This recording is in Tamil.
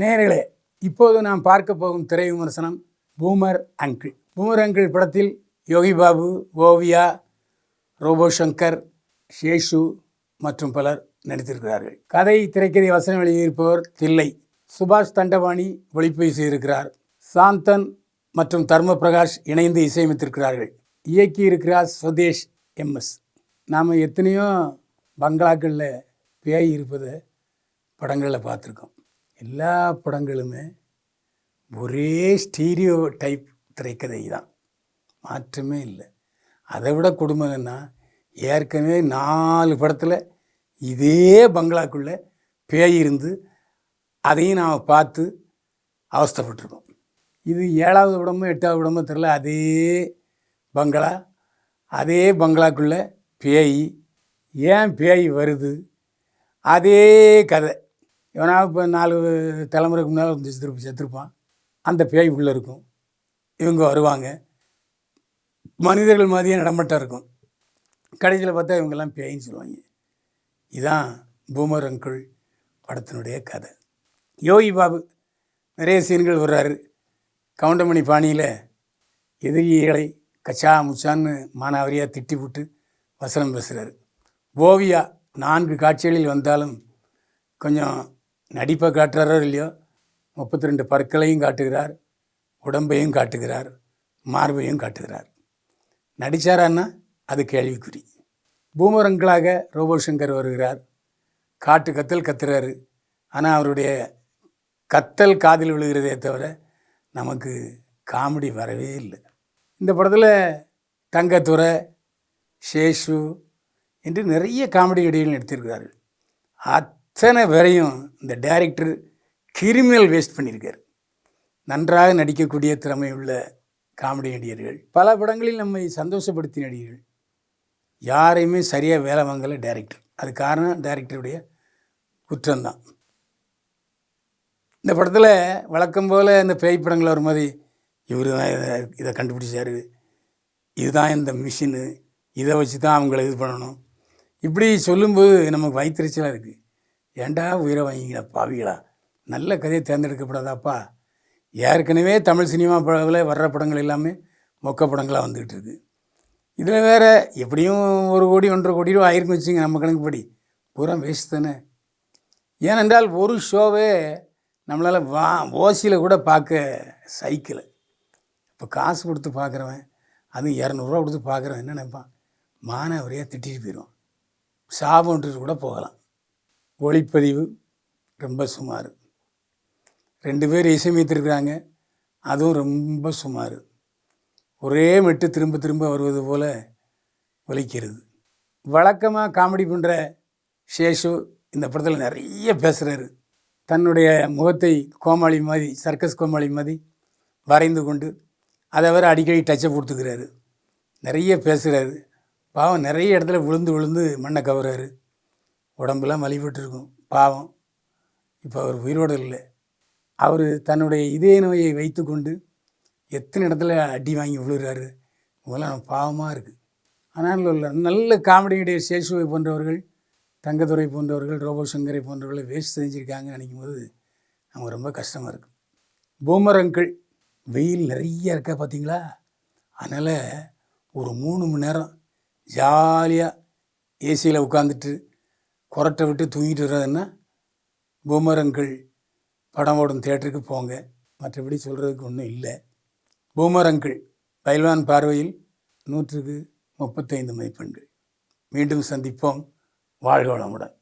நேயர்களே, இப்போது நாம் பார்க்க போகும் திரை விமர்சனம் பூமர் அங்கிள். பூமர் அங்கிள் படத்தில் யோகி பாபு, ஓவியா, ரோபோ சங்கர், சேஷு மற்றும் பலர் நடித்திருக்கிறார்கள். கதை, திரைக்கதை, வசனம் எழுதியிருப்பவர் தில்லை. சுபாஷ் தண்டபாணி ஒளிப்பதிவு செய்திருக்கிறார். சாந்தன் மற்றும் தர்ம பிரகாஷ் இணைந்து இசையமைத்திருக்கிறார்கள். இயக்கியிருக்கிறார் சுதேஷ் MS. நாம் எத்தனையோ பங்களாக்களில் பேய் இருப்பதை படங்களில் பார்த்துருக்கோம். எல்லா படங்களுமே ஒரே ஸ்டீரியோ டைப் திரைக்கதை தான், மாற்றமே இல்லை. அதை விட கொடுமைன்னா, ஏற்கனவே 4 படத்தில் இதே பங்களாக்குள்ளே பேய் இருந்து அதையும் நாம் பார்த்து அவஸ்தைப்பட்டிருக்கோம். இது 7வது படமோ 8வது படமோ தெரியல, அதே பங்களா, அதே பங்களாக்குள்ளே பேய், ஏன் பேய் வருது, அதே கதை. இவனா இப்போ 4 தலைமுறைக்கு முன்னால் வந்து செத்துருப்பான், அந்த பேய் உள்ளே இருக்கும், இவங்க வருவாங்க, மனிதர்கள் மாதிரியே நடமாட்டம் இருக்கும். கடைசியில் பார்த்தா இவங்கெல்லாம் பேயின்னு சொல்லுவாங்க. இதுதான் பூமர் அங்கிள் படத்தினுடைய கதை. யோகி பாபு நிறைய சீன்கள் வர்றாரு. கவுண்டமணி பாணியில் எதிரிகளை கச்சா முச்சான்னு மானாவரியாக திட்டி விட்டு வசனம் பேசுகிறாரு. ஓவியா 4 காட்சிகளில் வந்தாலும் கொஞ்சம் நடிப்பை காட்டுறாரோ இல்லையோ, 32 பற்களையும் காட்டுகிறார், உடம்பையும் காட்டுகிறார், மார்பையும் காட்டுகிறார். நடித்தாரான்னா அது கேள்விக்குறி. பூமர் அங்கிளாக ரோபோ சங்கர் வருகிறார். காட்டு கத்தல் கத்துறாரு. ஆனால் அவருடைய கத்தல் காதில் விழுகிறதே தவிர நமக்கு காமெடி வரவே இல்லை. இந்த படத்தில் தங்கத்துறை, சேஷு என்று நிறைய காமெடி நடிகர்கள் நடித்திருக்கிறார்கள். அத்தனை பேரையும் இந்த டைரக்டர் கிரிமினல் வேஸ்ட் பண்ணியிருக்கார். நன்றாக நடிக்கக்கூடிய திறமையுள்ள காமெடி நடிகர்கள், பல படங்களில் நம்மை சந்தோஷப்படுத்திய நடிகர்கள், யாரையுமே சரியாக வேலை வாங்கலை டைரக்டர். அது காரணம் டைரக்டருடைய குற்றம்தான். இந்த படத்தில் வழக்கம் போல் இந்த பேய் படங்கள் வரும் மாதிரி இவர் தான் இதை கண்டுபிடிச்சார், இதுதான் இந்த மிஷினு, இதை வச்சு தான் அவங்கள இது பண்ணணும், இப்படி சொல்லும்போது நமக்கு வயிற்றுச்சலாக இருக்குது. ஏண்டா உயிரை வாங்கிங்களா பாவிகளா, நல்ல கதையை தேர்ந்தெடுக்கப்படாதாப்பா. ஏற்கனவே தமிழ் சினிமா படத்தில் வர்ற படங்கள் எல்லாமே மொக்க படங்களாக வந்துக்கிட்டு இருக்குது. இதில் வேறு எப்படியும் 1 கோடி 1.5 கோடி ரூபா ஆயிருக்கும் வச்சுங்க, நம்ம கணக்குப்படி பூரா வேஸ்ட் தானே. ஏனென்றால் ஒரு ஷோவே நம்மளால் ஓசியில் கூட பார்க்க சைக்கிள். இப்போ காசு கொடுத்து பார்க்குறவன், அதுவும் 200 ரூபா கொடுத்து பார்க்குறவன் என்ன நினைப்பான், மானவரையாக திட்டிட்டு போயிடுவான், சாபம்ன்றது கூட போகலாம். ஒளிப்பதிவு ரொம்ப சுமார். 2 பேர் இசையமைத்திருக்கிறாங்க, அதுவும் ரொம்ப சுமார். ஒரே மெட்டு திரும்ப திரும்ப வருவது போல் ஒலிக்கிறது. வழக்கமாக காமெடி பண்ணுற சேஷு இந்த படத்தில் நிறைய பேசுகிறாரு. தன்னுடைய முகத்தை கோமாளி மாதிரி, சர்க்கஸ் கோமாளி மாதிரி வரைந்து கொண்டு அதை வேறு அடிக்கடி டச்சப் கொடுத்துக்கிறாரு. நிறைய பேசுகிறாரு. பாவம் நிறைய இடத்துல விழுந்து விழுந்து மண்ணை கவுறாரு. உடம்புலாம் வலிபட்டுருக்கும் பாவம். இப்போ அவர் உயிரோடு இல்லை. அவர் தன்னுடைய இதய நோயை வைத்து கொண்டு எத்தனை இடத்துல அடி வாங்கி விழுகிறாரு. இதெல்லாம் பாவமாக இருக்குது. ஆனால் நல்ல காமெடி நடிகர் சேஷுவை போன்றவர்கள், தங்கத்துறை போன்றவர்கள், ரோபோ சங்கரை போன்றவர்களை வேஸ்ட் செஞ்சுருக்காங்கன்னு நினைக்கும் போது நமக்கு ரொம்ப கஷ்டமாக இருக்குது. பூமர் அங்கிள் வெயில் நிறைய இருக்கா பார்த்தீங்களா, அதனால் ஒரு 3 மணி நேரம் ஜாலியாக ஏசியில் உட்காந்துட்டு கொரட்டை விட்டு தூங்கிட்டு வர்றதுன்னா பூமர் அங்கிள் படம் ஓடும் தியேட்டருக்கு போங்க. மற்றபடி சொல்கிறதுக்கு ஒன்றும் இல்லை. பூமர் அங்கிள் பைல்வான் பார்வையில் 100க்கு 35 மதிப்பெண்கள். மீண்டும் சந்திப்போம். வாழ்க வளமுடன்.